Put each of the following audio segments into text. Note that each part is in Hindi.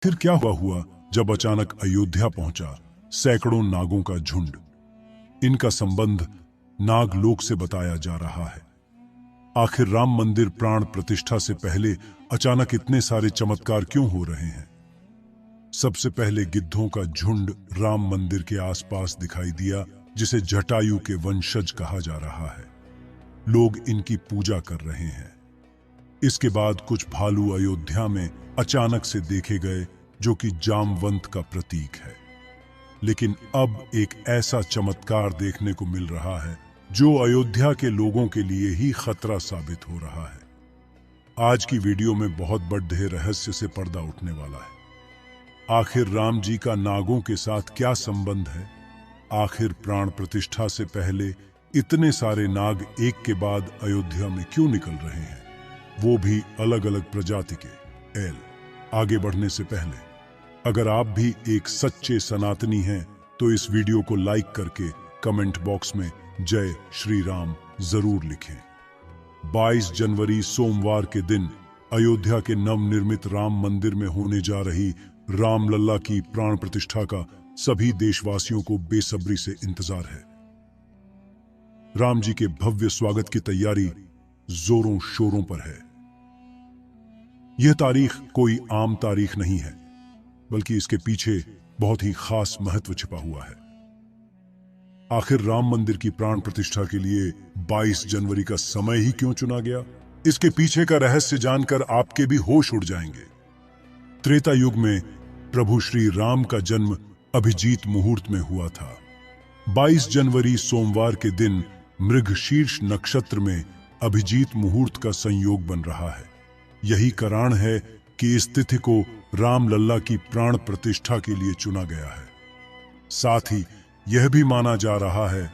आखिर क्या हुआ जब अचानक अयोध्या पहुंचा सैकड़ों नागों का झुंड। इनका संबंध नागलोक से बताया जा रहा है। आखिर राम मंदिर प्राण प्रतिष्ठा से पहले अचानक इतने सारे चमत्कार क्यों हो रहे हैं? सबसे पहले गिद्धों का झुंड राम मंदिर के आसपास दिखाई दिया, जिसे जटायु के वंशज कहा जा रहा है। लोग इनकी पूजा कर रहे हैं। इसके बाद कुछ भालू अयोध्या में अचानक से देखे गए, जो कि जामवंत का प्रतीक है। लेकिन अब एक ऐसा चमत्कार देखने को मिल रहा है जो अयोध्या के लोगों के लिए ही खतरा साबित हो रहा है। आज की वीडियो में बहुत बड़े रहस्य से पर्दा उठने वाला है। आखिर राम जी का नागों के साथ क्या संबंध है? आखिर प्राण प्रतिष्ठा से पहले इतने सारे नाग एक के बाद अयोध्या में क्यों निकल रहे हैं, वो भी अलग अलग प्रजाति के। आगे बढ़ने से पहले अगर आप भी एक सच्चे सनातनी हैं तो इस वीडियो को लाइक करके कमेंट बॉक्स में जय श्री राम जरूर लिखें। 22 जनवरी सोमवार के दिन अयोध्या के नवनिर्मित राम मंदिर में होने जा रही रामलला की प्राण प्रतिष्ठा का सभी देशवासियों को बेसब्री से इंतजार है। राम जी के भव्य स्वागत की तैयारी जोरों शोरों पर है। यह तारीख कोई आम तारीख नहीं है, बल्कि इसके पीछे बहुत ही खास महत्व छिपा हुआ है। आखिर राम मंदिर की प्राण प्रतिष्ठा के लिए 22 जनवरी का समय ही क्यों चुना गया? इसके पीछे का रहस्य जानकर आपके भी होश उड़ जाएंगे। त्रेता युग में प्रभु श्री राम का जन्म अभिजीत मुहूर्त में हुआ था। 22 जनवरी सोमवार के दिन मृगशीर्ष नक्षत्र में अभिजीत मुहूर्त का संयोग बन रहा है। यही कारण है कि इस तिथि को रामलला की प्राण प्रतिष्ठा के लिए चुना गया है। साथ ही यह भी माना जा रहा है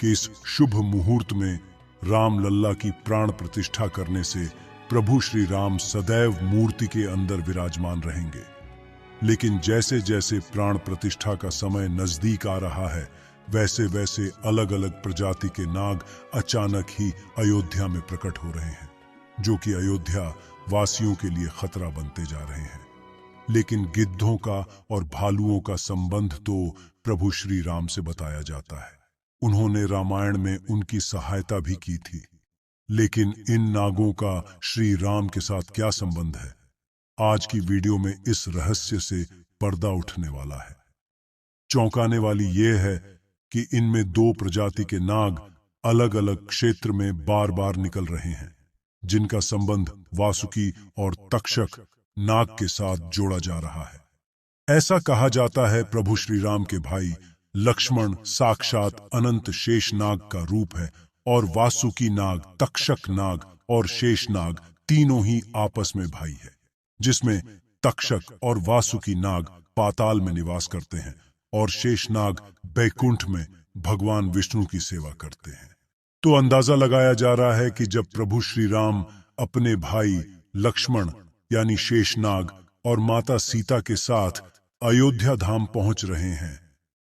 कि इस शुभ मुहूर्त में रामलला की प्राण प्रतिष्ठा करने से प्रभु श्री राम सदैव मूर्ति के अंदर विराजमान रहेंगे। लेकिन जैसे जैसे प्राण प्रतिष्ठा का समय नजदीक आ रहा है, वैसे वैसे अलग अलग प्रजाति के नाग अचानक ही अयोध्या में प्रकट हो रहे हैं, जो कि अयोध्या वासियों के लिए खतरा बनते जा रहे हैं। लेकिन गिद्धों का और भालुओं का संबंध तो प्रभु श्री राम से बताया जाता है। उन्होंने रामायण में उनकी सहायता भी की थी। लेकिन इन नागों का श्री राम के साथ क्या संबंध है? आज की वीडियो में इस रहस्य से पर्दा उठने वाला है। चौंकाने वाली यह है कि इनमें दो प्रजाति के नाग अलग अलग क्षेत्र में बार बार निकल रहे हैं, जिनका संबंध वासुकी और तक्षक नाग के साथ जोड़ा जा रहा है। ऐसा कहा जाता है प्रभु श्री राम के भाई लक्ष्मण साक्षात अनंत शेष नाग का रूप है, और वासुकी नाग, तक्षक नाग और शेष नाग तीनों ही आपस में भाई है, जिसमें तक्षक और वासुकी नाग पाताल में निवास करते हैं और शेषनाग बैकुंठ में भगवान विष्णु की सेवा करते हैं। तो अंदाजा लगाया जा रहा है कि जब प्रभु श्री राम अपने भाई लक्ष्मण यानी शेषनाग और माता सीता के साथ अयोध्या धाम पहुंच रहे हैं,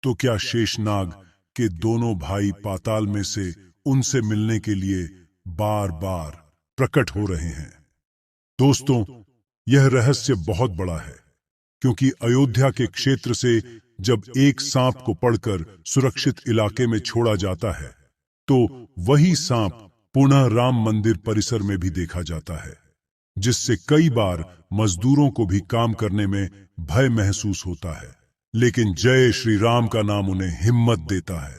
तो क्या शेषनाग के दोनों भाई पाताल में से उनसे मिलने के लिए बार बार प्रकट हो रहे हैं? दोस्तों, यह रहस्य बहुत बड़ा है, क्योंकि अयोध्या के क्षेत्र से जब एक सांप को पकड़कर सुरक्षित इलाके में छोड़ा जाता है, तो वही सांप पुनः राम मंदिर परिसर में भी देखा जाता है, जिससे कई बार मजदूरों को भी काम करने में भय महसूस होता है। लेकिन जय श्री राम का नाम उन्हें हिम्मत देता है।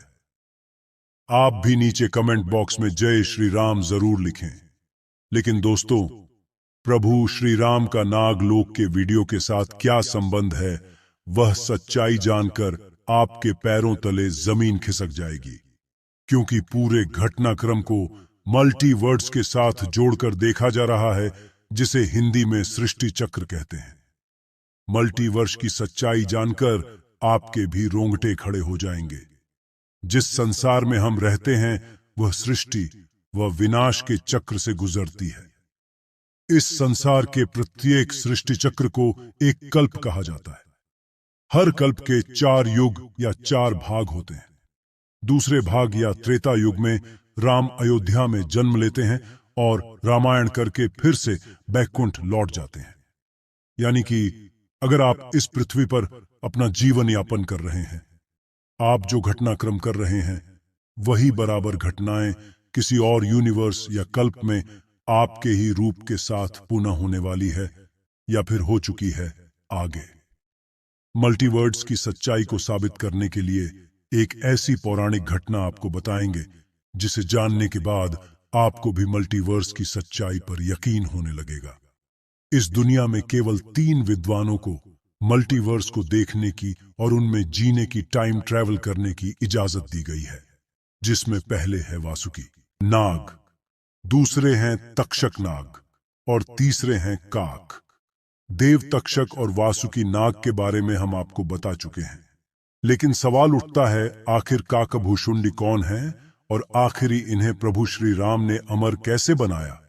आप भी नीचे कमेंट बॉक्स में जय श्री राम जरूर लिखें। लेकिन दोस्तों, प्रभु श्री राम का नागलोक के वीडियो के साथ क्या संबंध है, वह सच्चाई जानकर आपके पैरों तले जमीन खिसक जाएगी। क्योंकि पूरे घटनाक्रम को मल्टीवर्ड्स के साथ जोड़कर देखा जा रहा है, जिसे हिंदी में सृष्टि चक्र कहते हैं। मल्टीवर्स की सच्चाई जानकर आपके भी रोंगटे खड़े हो जाएंगे। जिस संसार में हम रहते हैं, वह सृष्टि व विनाश के चक्र से गुजरती है। इस संसार के प्रत्येक सृष्टि चक्र को एक कल्प कहा जाता है। हर कल्प के 4 युग या 4 भाग होते हैं। दूसरे भाग या त्रेता युग में राम अयोध्या में जन्म लेते हैं और रामायण करके फिर से बैकुंठ लौट जाते हैं। यानी कि अगर आप इस पृथ्वी पर अपना जीवन यापन कर रहे हैं, आप जो घटनाक्रम कर रहे हैं वही बराबर घटनाएं किसी और यूनिवर्स या कल्प में आपके ही रूप के साथ पुनः होने वाली है या फिर हो चुकी है आगे। मल्टीवर्ड्स की सच्चाई को साबित करने के लिए एक ऐसी पौराणिक घटना आपको बताएंगे जिसे जानने के बाद आपको भी मल्टीवर्स की सच्चाई पर यकीन होने लगेगा। इस दुनिया में केवल 3 विद्वानों को मल्टीवर्स को देखने की और उनमें जीने की, टाइम ट्रैवल करने की इजाजत दी गई है, जिसमें पहले है वासुकी नाग, दूसरे हैं तक्षक नाग और तीसरे हैं काक। देव तक्षक और वासुकी नाग के बारे में हम आपको बता चुके हैं, लेकिन सवाल उठता है आखिर काकभुशुंडी कौन है और आखिरी इन्हें प्रभु श्री राम ने अमर कैसे बनाया।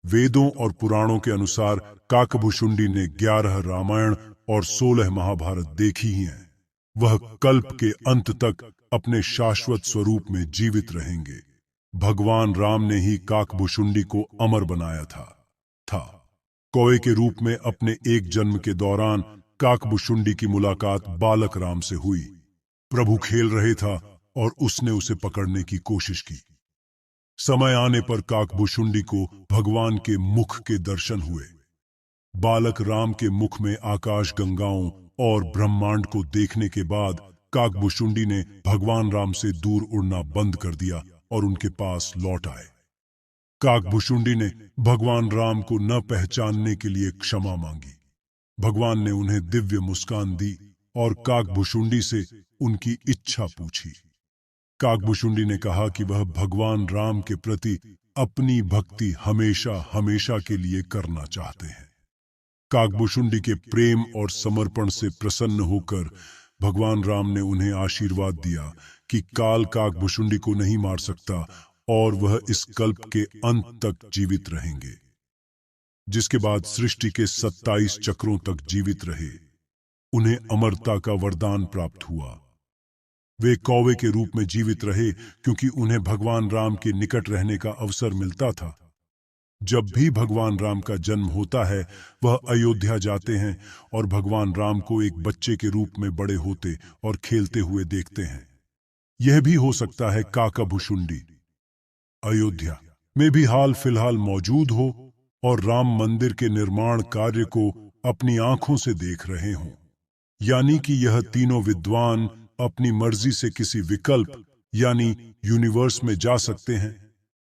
वेदों और पुराणों के अनुसार काकभुशुंडी ने 11 रामायण और 16 महाभारत देखी ही हैं। वह कल्प के अंत तक अपने शाश्वत स्वरूप में जीवित रहेंगे। भगवान राम ने ही काकभुशुंडी को अमर बनाया था। कौए के रूप में अपने एक जन्म के दौरान काकभुशुंडी की मुलाकात बालक राम से हुई। प्रभु खेल रहे था और उसने उसे पकड़ने की कोशिश की। समय आने पर काकभुशुंडी को भगवान के मुख के दर्शन हुए। बालक राम के मुख में आकाश गंगाओं और ब्रह्मांड को देखने के बाद काकभुशुंडी ने भगवान राम से दूर उड़ना बंद कर दिया और उनके पास लौट आए। काकभुशुंडी ने भगवान राम को न पहचानने के लिए क्षमा मांगी। भगवान ने उन्हें दिव्य मुस्कान दी और काकभुशुंडी से उनकी इच्छा पूछी। काकभुशुंडी ने कहा कि वह भगवान राम के प्रति अपनी भक्ति हमेशा हमेशा के लिए करना चाहते हैं। काकभुशुंडी के प्रेम और समर्पण से प्रसन्न होकर भगवान राम ने उन्हें आशीर्वाद दिया कि काल काकभुशुंडी को नहीं मार सकता और वह इस कल्प के अंत तक जीवित रहेंगे। जिसके बाद सृष्टि के 27 चक्रों तक जीवित रहे। उन्हें अमरता का वरदान प्राप्त हुआ। वे कौवे के रूप में जीवित रहे क्योंकि उन्हें भगवान राम के निकट रहने का अवसर मिलता था। जब भी भगवान राम का जन्म होता है वह अयोध्या जाते हैं और भगवान राम को एक बच्चे के रूप में बड़े होते और खेलते हुए देखते हैं। यह भी हो सकता है काकभुशुंडी अयोध्या में भी हाल फिलहाल मौजूद हो और राम मंदिर के निर्माण कार्य को अपनी आंखों से देख रहे हों। यानी कि यह तीनों विद्वान अपनी मर्जी से किसी विकल्प यानी यूनिवर्स में जा सकते हैं,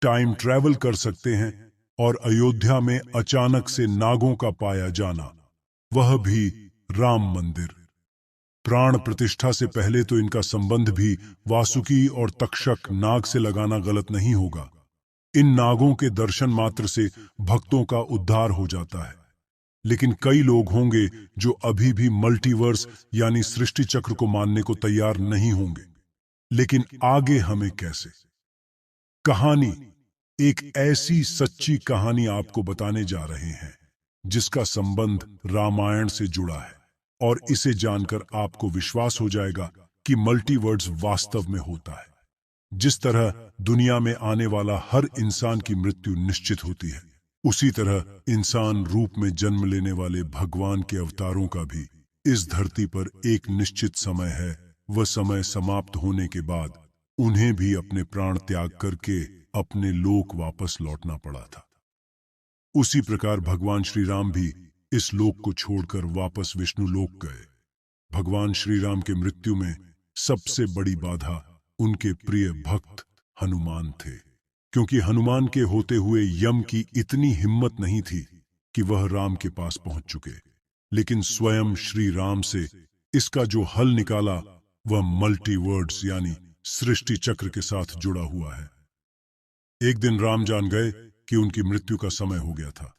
टाइम ट्रैवल कर सकते हैं और अयोध्या में अचानक से नागों का पाया जाना, वह भी राम मंदिर। प्राण प्रतिष्ठा से पहले तो इनका संबंध भी वासुकी और तक्षक नाग से लगाना गलत नहीं होगा। इन नागों के दर्शन मात्र से भक्तों का उद्धार हो जाता है। लेकिन कई लोग होंगे जो अभी भी मल्टीवर्स यानी सृष्टि चक्र को मानने को तैयार नहीं होंगे। लेकिन आगे हमें कैसे? कहानी, एक ऐसी सच्ची कहानी आपको बताने जा रहे हैं जिसका संबंध रामायण से जुड़ा है और इसे जानकर आपको विश्वास हो जाएगा कि मल्टीवर्स वास्तव में होता है। जिस तरह दुनिया में आने वाला हर इंसान की मृत्यु निश्चित होती है, उसी तरह इंसान रूप में जन्म लेने वाले भगवान के अवतारों का भी इस धरती पर एक निश्चित समय है। वह समय समाप्त होने के बाद उन्हें भी अपने प्राण त्याग करके अपने लोक वापस लौटना पड़ा था। उसी प्रकार भगवान श्री राम भी इस लोक को छोड़कर वापस विष्णु लोक गए। भगवान श्री राम के मृत्यु में सबसे बड़ी बाधा उनके प्रिय भक्त हनुमान थे, क्योंकि हनुमान के होते हुए यम की इतनी हिम्मत नहीं थी कि वह राम के पास पहुंच चुके। लेकिन स्वयं श्री राम से इसका जो हल निकाला वह मल्टीवर्ड्स यानी सृष्टि चक्र के साथ जुड़ा हुआ है। एक दिन राम जान गए कि उनकी मृत्यु का समय हो गया था।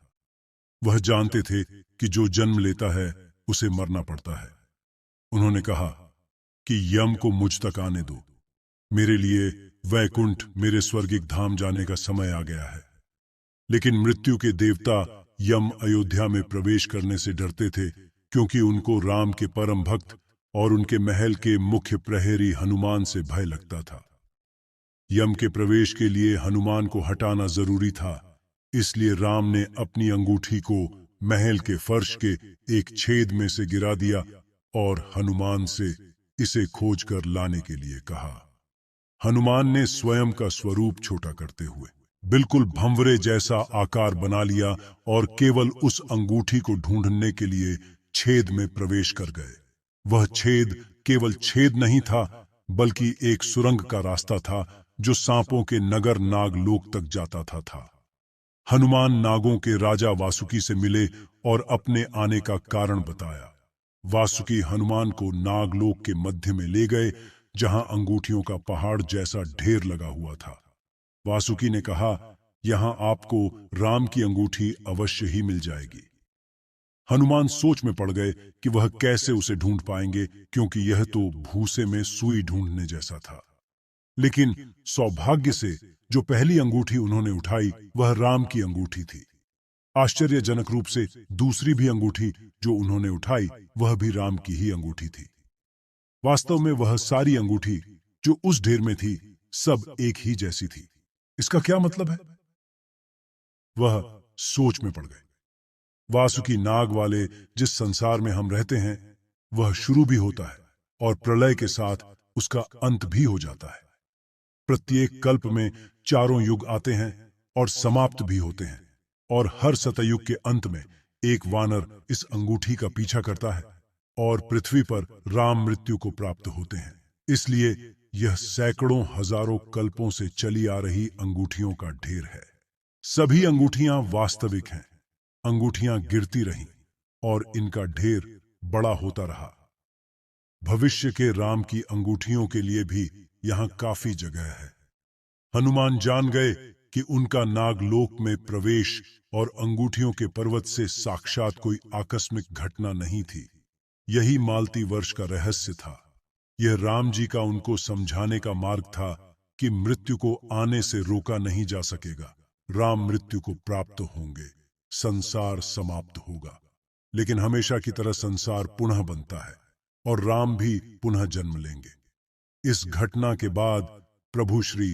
वह जानते थे कि जो जन्म लेता है उसे मरना पड़ता है। उन्होंने कहा कि यम को मुझ तक आने दो, मेरे लिए वैकुंठ, मेरे स्वर्गिक धाम जाने का समय आ गया है। लेकिन मृत्यु के देवता यम अयोध्या में प्रवेश करने से डरते थे, क्योंकि उनको राम के परम भक्त और उनके महल के मुख्य प्रहरी हनुमान से भय लगता था। यम के प्रवेश के लिए हनुमान को हटाना जरूरी था, इसलिए राम ने अपनी अंगूठी को महल के फर्श के एक छेद में से गिरा दिया और हनुमान से इसे खोजकर लाने के लिए कहा। हनुमान ने स्वयं का स्वरूप छोटा करते हुए बिल्कुल भंवरे जैसा आकार बना लिया और केवल उस अंगूठी को ढूंढने के लिए छेद में प्रवेश कर गए। वह छेद केवल छेद नहीं था, बल्कि एक सुरंग का रास्ता था जो सांपों के नगर नागलोक तक जाता था। हनुमान नागों के राजा वासुकी से मिले और अपने आने का कारण बताया। वासुकी हनुमान को नागलोक के मध्य में ले गए, जहां अंगूठियों का पहाड़ जैसा ढेर लगा हुआ था। वासुकी ने कहा, यहां आपको राम की अंगूठी अवश्य ही मिल जाएगी। हनुमान सोच में पड़ गए कि वह कैसे उसे ढूंढ पाएंगे, क्योंकि यह तो भूसे में सुई ढूंढने जैसा था। लेकिन सौभाग्य से जो पहली अंगूठी उन्होंने उठाई वह राम की अंगूठी थी। आश्चर्यजनक रूप से दूसरी भी अंगूठी जो उन्होंने उठाई वह भी राम की ही अंगूठी थी। वास्तव में वह सारी अंगूठी जो उस ढेर में थी सब एक ही जैसी थी। इसका क्या मतलब है? वह सोच में पड़ गए। वासुकी नाग वाले जिस संसार में हम रहते हैं वह शुरू भी होता है और प्रलय के साथ उसका अंत भी हो जाता है। प्रत्येक कल्प में चारों युग आते हैं और समाप्त भी होते हैं, और हर सतयुग के अंत में एक वानर इस अंगूठी का पीछा करता है और पृथ्वी पर राम मृत्यु को प्राप्त होते हैं। इसलिए यह सैकड़ों हजारों कल्पों से चली आ रही अंगूठियों का ढेर है। सभी अंगूठियां वास्तविक हैं। अंगूठियां गिरती रहीं और इनका ढेर बड़ा होता रहा। भविष्य के राम की अंगूठियों के लिए भी यहां काफी जगह है। हनुमान जान गए कि उनका नागलोक में प्रवेश और अंगूठियों के पर्वत से साक्षात कोई आकस्मिक घटना नहीं थी। यही मालती वर्ष का रहस्य था। यह राम जी का उनको समझाने का मार्ग था कि मृत्यु को आने से रोका नहीं जा सकेगा। राम मृत्यु को प्राप्त होंगे, संसार समाप्त होगा, लेकिन हमेशा की तरह संसार पुनः बनता है और राम भी पुनः जन्म लेंगे। इस घटना के बाद प्रभु श्री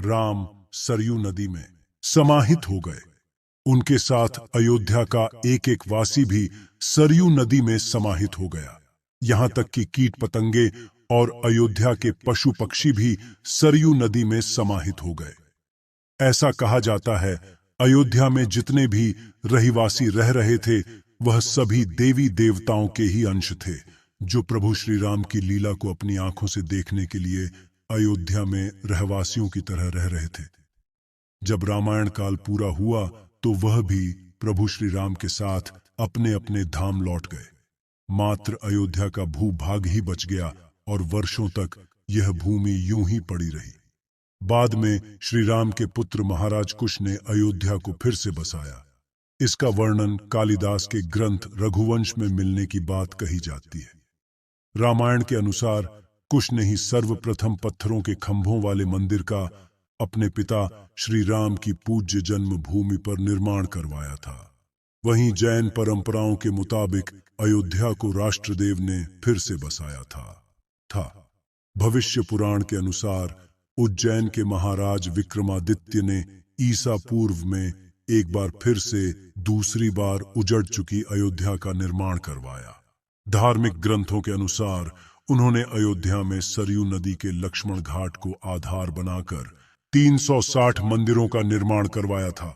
राम सरयू नदी में समाहित हो गए। उनके साथ अयोध्या का एक एक वासी भी सरयू नदी में समाहित हो गया। यहां तक कि कीट पतंगे और अयोध्या के पशु पक्षी भी सरयू नदी में समाहित हो गए। ऐसा कहा जाता है अयोध्या में जितने भी रहिवासी रह रहे थे वह सभी देवी देवताओं के ही अंश थे, जो प्रभु श्री राम की लीला को अपनी आंखों से देखने के लिए अयोध्या में रहवासियों की तरह रह रहे थे। जब रामायण काल पूरा हुआ तो वह भी प्रभु श्री राम के साथ अपने अपने धाम लौट गए। मात्र अयोध्या का भूभाग ही बच गया और वर्षों तक यह भूमि यूं ही पड़ी रही। बाद में श्री राम के पुत्र महाराज कुश ने अयोध्या को फिर से बसाया। इसका वर्णन कालिदास के ग्रंथ रघुवंश में मिलने की बात कही जाती है। रामायण के अनुसार कुश ने ही सर्वप्रथम पत्थरों के खंभों वाले मंदिर का अपने पिता श्री राम की पूज्य जन्मभूमि पर निर्माण करवाया था। वहीं जैन परंपराओं के मुताबिक अयोध्या को राष्ट्रदेव ने फिर से बसाया था। भविष्य पुराण के अनुसार उज्जैन के महाराज विक्रमादित्य ने ईसा पूर्व में एक बार फिर से दूसरी बार उजड़ चुकी अयोध्या का निर्माण करवाया। धार्मिक ग्रंथों के अनुसार उन्होंने अयोध्या में सरयू नदी के लक्ष्मण घाट को आधार बनाकर 360 मंदिरों का निर्माण करवाया था।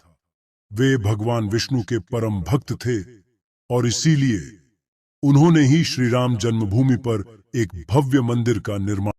वे भगवान विष्णु के परम भक्त थे और इसीलिए उन्होंने ही श्री राम जन्मभूमि पर एक भव्य मंदिर का निर्माण